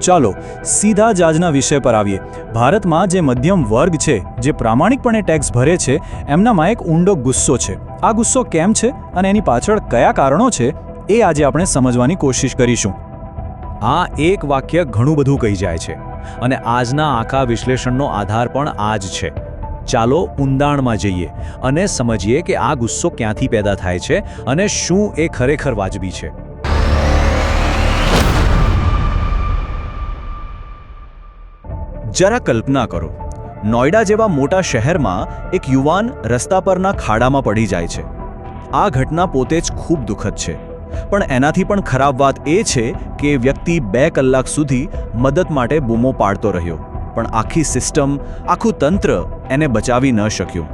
ચાલો સીધા જ આજના વિષય પર આવીએ. ભારતમાં જે મધ્યમ વર્ગ છે, જે પ્રામાણિકપણે ટેક્સ ભરે છે, એમનામાં એક ઊંડો ગુસ્સો છે. આ ગુસ્સો કેમ છે અને એની પાછળ કયા કારણો છે, એ આજે આપણે સમજવાની કોશિશ કરીશું. આ એક વાક્ય ઘણું બધું કહી જાય છે અને આજના આખા વિશ્લેષણનો આધાર પણ આ જ છે. ચાલો ઊંડાણમાં જઈએ અને સમજીએ કે આ ગુસ્સો ક્યાંથી પેદા થાય છે અને શું એ ખરેખર વાજબી છે. જરા કલ્પના કરો, નોઈડા જેવા મોટા શહેરમાં એક યુવાન રસ્તા પરના ખાડામાં પડી જાય છે. આ ઘટના પોતે જ ખૂબ દુઃખદ છે, પણ એનાથી પણ ખરાબ વાત એ છે કે વ્યક્તિ 2 કલાક સુધી મદદ માટે બૂમો પાડતો રહ્યો, પણ આખી સિસ્ટમ, આખું તંત્ર એને બચાવી ન શક્યું.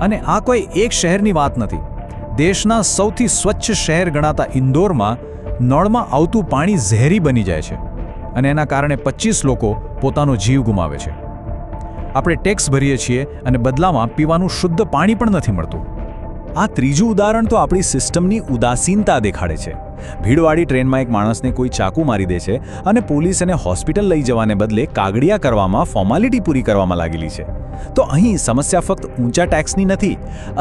અને આ કોઈ એક શહેરની વાત નથી. દેશના સૌથી સ્વચ્છ શહેર ગણાતા ઇન્દોરમાં નળમાં આવતું પાણી ઝેરી બની જાય છે અને એના કારણે 25 લોકો પોતાનો જીવ ગુમાવે છે. આપણે ટેક્સ ભરીએ છીએ અને બદલામાં પીવાનું શુદ્ધ પાણી પણ નથી મળતું. આ ત્રીજું ઉદાહરણ તો આપણી સિસ્ટમની ઉદાસીનતા દેખાડે છે. ભીડવાળી ટ્રેનમાં એક માણસને કોઈ ચાકુ મારી દે છે અને પોલીસ એને હોસ્પિટલ લઈ જવાને બદલે કાગળિયા કરવામાં, ફોર્માલિટી પૂરી કરવામાં લાગેલી છે. તો અહીં સમસ્યા ફક્ત ઊંચા ટેક્સની નથી.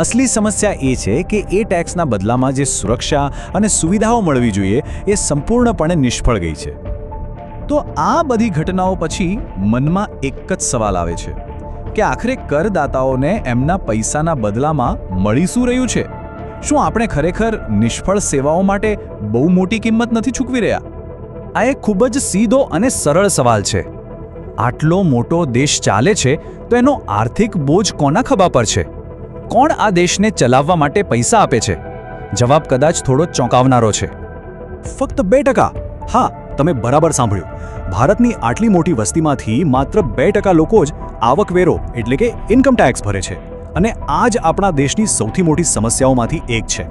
અસલી સમસ્યા એ છે કે એ ટેક્સના બદલામાં જે સુરક્ષા અને સુવિધાઓ મળવી જોઈએ એ સંપૂર્ણપણે નિષ્ફળ ગઈ છે. તો આ બધી ઘટનાઓ પછી મનમાં એક જ સવાલ આવે છે કે આખરે કરદાતાઓને એમના પૈસાના બદલામાં મળી શું રહ્યું છે? શું આપણે ખરેખર નિષ્ફળ સેવાઓ માટે બહુ મોટી કિંમત નથી ચૂકવી રહ્યા? આ એક ખૂબ જ સીધો અને સરળ સવાલ છે. આટલો મોટો દેશ ચાલે છે તો એનો આર્થિક બોજ કોના ખભા પર છે? કોણ આ દેશને ચલાવવા માટે પૈસા આપે છે? જવાબ કદાચ થોડો ચોંકાવનારો છે. ફક્ત 2%. હા, તમે બરાબર સાંભળ્યું. ભારતની આટલી મોટી વસ્તીમાંથી માત્ર 2% લોકો જ આવકવેરો એટલે કે ઇન્કમ ટેક્સ ભરે છે, અને આ જ આપણા દેશની સૌથી મોટી સમસ્યાઓમાંથી એક છે.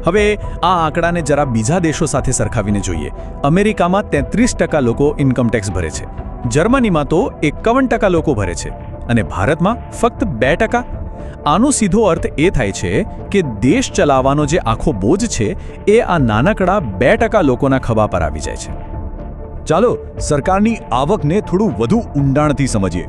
હવે આ આંકડાને જરા બીજા દેશો સાથે સરખાવીને જોઈએ. અમેરિકામાં 33% લોકો ઇન્કમ ટેક્સ ભરે છે, જર્મનીમાં તો 51% લોકો ભરે છે, અને ભારતમાં ફક્ત 2%. આનો સીધો અર્થ એ થાય છે કે દેશ ચલાવવાનો જે આખો બોજ છે એ આ નાનકડા 2% લોકોના ખભા પર આવી જાય છે. ચાલો સરકારની આવકને થોડું વધુ ઊંડાણથી સમજીએ.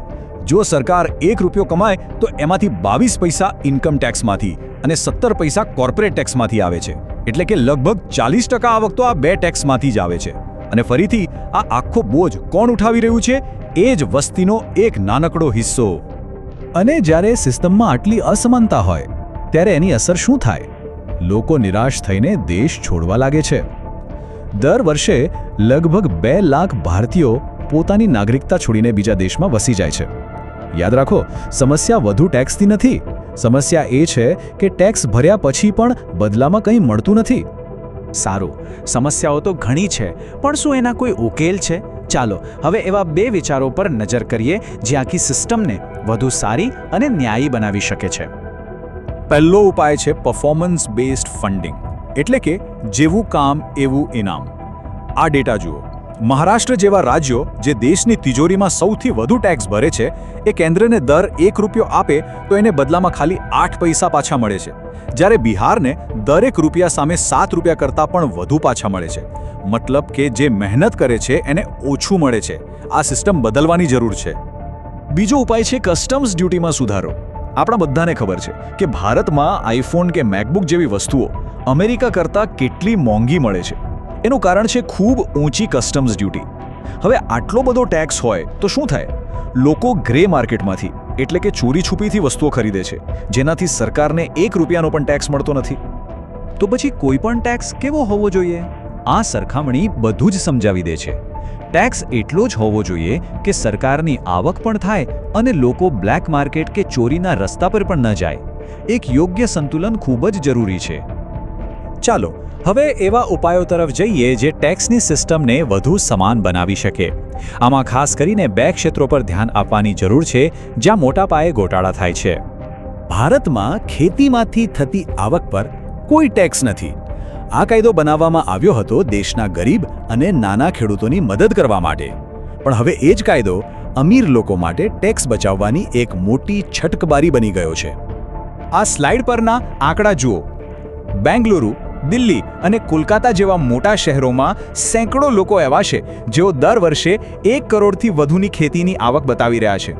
જો સરકાર ₹1 કમાય તો એમાંથી 22 પૈસા ઇન્કમ ટેક્સમાંથી અને 17 પૈસા કોર્પોરેટ ટેક્સમાંથી આવે છે. એટલે કે લગભગ 40% આવક તો આ 2 ટેક્સમાંથી જ આવે છે. અને ફરીથી આ આખો બોજ કોણ ઉઠાવી રહ્યું છે? એ જ વસ્તીનો એક નાનકડો હિસ્સો. અને જ્યારે સિસ્ટમમાં આટલી અસમાનતા હોય ત્યારે એની અસર શું થાય? લોકો નિરાશ થઈને દેશ છોડવા લાગે છે. દર વર્ષે લગભગ 2 લાખ ભારતીયો પોતાની નાગરિકતા છોડીને બીજા દેશમાં વસી જાય છે. યાદ રાખો, સમસ્યા વધુ ટેક્સથી નથી. સમસ્યા એ છે કે ટેક્સ ભર્યા પછી પણ બદલામાં કંઈ મળતું નથી. સારું, સમસ્યાઓ તો ઘણી છે, પણ શું એના કોઈ ઉકેલ છે? ચાલો હવે એવા 2 વિચારો પર નજર કરીએ જે આખી સિસ્ટમને વધુ સારી અને ન્યાયી બનાવી શકે છે. પહેલો ઉપાય છે પરફોર્મન્સ બેઝડ ફંડિંગ, એટલે કે જેવું કામ એવું ઇનામ. આ ડેટા જુઓ. મહારાષ્ટ્ર જેવા રાજ્યો જે દેશની તિજોરીમાં સૌથી વધુ ટેક્સ ભરે છે, એ કેન્દ્રને દર ₹1 આપે તો એને બદલામાં ખાલી 8 પૈસા પાછા મળે છે, જ્યારે બિહારને દરેક રૂપિયા સામે ₹7 કરતાં પણ વધુ પાછા મળે છે. મતલબ કે જે મહેનત કરે છે એને ઓછું મળે છે. આ સિસ્ટમ બદલવાની જરૂર છે. બીજો ઉપાય છે કસ્ટમ્સ ડ્યુટીમાં સુધારો. આપણા બધાને ખબર છે કે ભારતમાં આઈફોન કે મેકબુક જેવી વસ્તુઓ અમેરિકા કરતાં કેટલી મોંઘી મળે છે. એનું કારણ છે ખૂબ ઊંચી કસ્ટમ્સ ડ્યુટી. હવે આટલો બધો ટેક્સ હોય તો શું થાય? લોકો ગ્રે માર્કેટમાંથી એટલે કે ચોરી છુપીથી વસ્તુઓ ખરીદે છે, જેનાથી સરકારને ₹1નો પણ ટેક્સ મળતો નથી. તો પછી કોઈ પણ ટેક્સ કેવો હોવો જોઈએ? આ સરખામણી બધું જ સમજાવી દે છે. ટેક્સ એટલો જ હોવો જોઈએ કે સરકારની આવક પણ થાય અને લોકો બ્લેક માર્કેટ કે ચોરીના રસ્તા પર પણ ન જાય. એક યોગ્ય સંતુલન ખૂબ જ જરૂરી છે. ચાલો હવે એવા ઉપાયો તરફ જઈએ જે ટેક્સની સિસ્ટમને વધુ સમાન બનાવી શકે. આમાં ખાસ કરીને 2 ક્ષેત્રો પર ધ્યાન આપવાની જરૂર છે જ્યાં મોટા પાયે ગોટાળા થાય છે. ભારતમાં ખેતીમાંથી થતી આવક પર કોઈ ટેક્સ નથી. આ કાયદો બનાવવામાં આવ્યો હતો દેશના ગરીબ અને નાના ખેડૂતોની મદદ કરવા માટે. પણ હવે એ જ કાયદો અમીર લોકો માટે ટેક્સ બચાવવાની એક મોટી છટકબારી બની ગયો છે. આ સ્લાઇડ પરના આંકડા જુઓ. બેંગલુરુ દિલ્હી અને કોલકાતા જેવા મોટા શહેરોમાં સેંકડો લોકો એવા છે જેઓ દર વર્ષે 1 કરોડથી વધુની ખેતીની આવક બતાવી રહ્યા છે.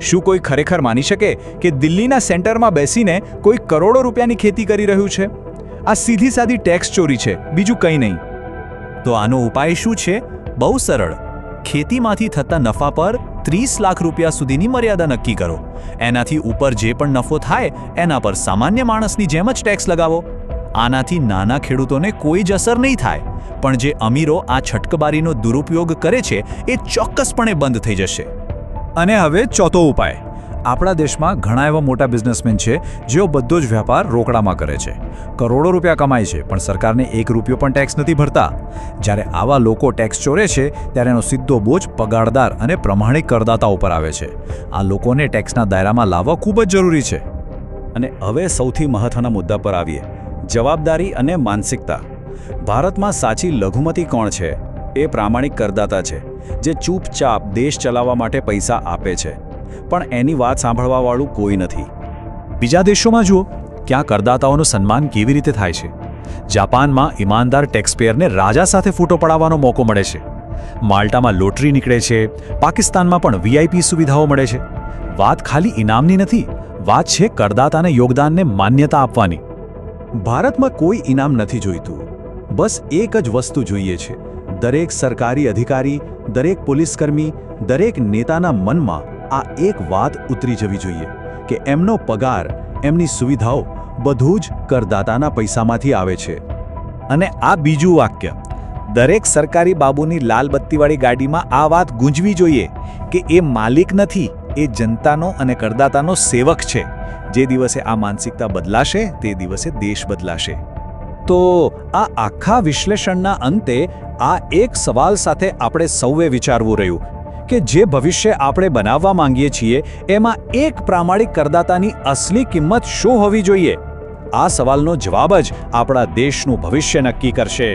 શું કોઈ ખરેખર માની શકે કે દિલ્હીના સેન્ટરમાં બેસીને કોઈ કરોડો રૂપિયાની ખેતી કરી રહ્યું છે? આ સીધી સાદી ટેક્સ ચોરી છે, બીજું કંઈ નહીં. તો આનો ઉપાય શું છે? બહુ સરળ. ખેતીમાંથી થતા નફા પર 30 લાખ રૂપિયા સુધીની મર્યાદા નક્કી કરો. એનાથી ઉપર જે પણ નફો થાય એના પર સામાન્ય માણસની જેમ જ ટેક્સ લગાવો. આનાથી નાના ખેડૂતોને કોઈ જ અસર નહીં થાય, પણ જે અમીરો આ છટકબારીનો દુરુપયોગ કરે છે એ ચોક્કસપણે બંધ થઈ જશે. અને હવે ચોથો ઉપાય. આપણા દેશમાં ઘણા એવા મોટા બિઝનેસમેન છે જેઓ બધો જ વેપાર રોકડામાં કરે છે. કરોડો રૂપિયા કમાય છે પણ સરકારને 1 રૂપિયો પણ ટેક્સ નથી ભરતા. જ્યારે આવા લોકો ટેક્સ ચોરે છે ત્યારે એનો સીધો બોજ પગારદાર અને પ્રમાણિક કરદાતા ઉપર આવે છે. આ લોકોને ટેક્સના દાયરામાં લાવવા ખૂબ જ જરૂરી છે. અને હવે સૌથી મહત્વના મુદ્દા પર આવીએ. જવાબદારી અને માનસિકતા. ભારતમાં સાચી લઘુમતી કોણ છે? એ પ્રામાણિક કરદાતા છે, જે ચૂપચાપ દેશ ચલાવવા માટે પૈસા આપે છે, પણ એની વાત સાંભળવાવાળું કોઈ નથી. બીજા દેશોમાં જુઓ, ક્યાં કરદાતાઓનું સન્માન કેવી રીતે થાય છે. જાપાનમાં ઈમાનદાર ટેક્સપેયરને રાજા સાથે ફોટો પડાવવાનો મોકો મળે છે. માલ્ટામાં લોટરી નીકળે છે. પાકિસ્તાનમાં પણ VIP સુવિધાઓ મળે છે. વાત ખાલી ઇનામની નથી, વાત છે કરદાતાને યોગદાનને માન્યતા આપવાની. ભારતમાં કોઈ ઇનામ નથી જોઈતું. બસ એક જ વસ્તુ જોઈએ છે. દરેક સરકારી અધિકારી, દરેક પોલીસકર્મી, દરેક નેતાના મનમાં આ એક વાત ઉતરી જવી જોઈએ કે એમનો પગાર, એમની સુવિધાઓ બધું જ કરદાતાના પૈસામાંથી આવે છે. અને આ બીજું વાક્ય, દરેક સરકારી બાબુની લાલ બત્તીવાળી ગાડીમાં આ વાત ગૂંજવી જોઈએ કે એ માલિક નથી, એ જનતાનો અને કરદાતાનો સેવક છે. જે દિવસે આ માનસિકતા બદલાશે તે દિવસે દેશ બદલાશે. તો આ આખા વિશ્લેષણના અંતે આ એક સવાલ સાથે આપણે સૌએ વિચારવું રહ્યું કે જે ભવિષ્ય આપણે બનાવવા માંગીએ છીએ એમાં એક પ્રામાણિક કરદાતાની અસલી કિંમત શું હોવી જોઈએ? આ સવાલનો જવાબ જ આપણા દેશનું ભવિષ્ય નક્કી કરશે.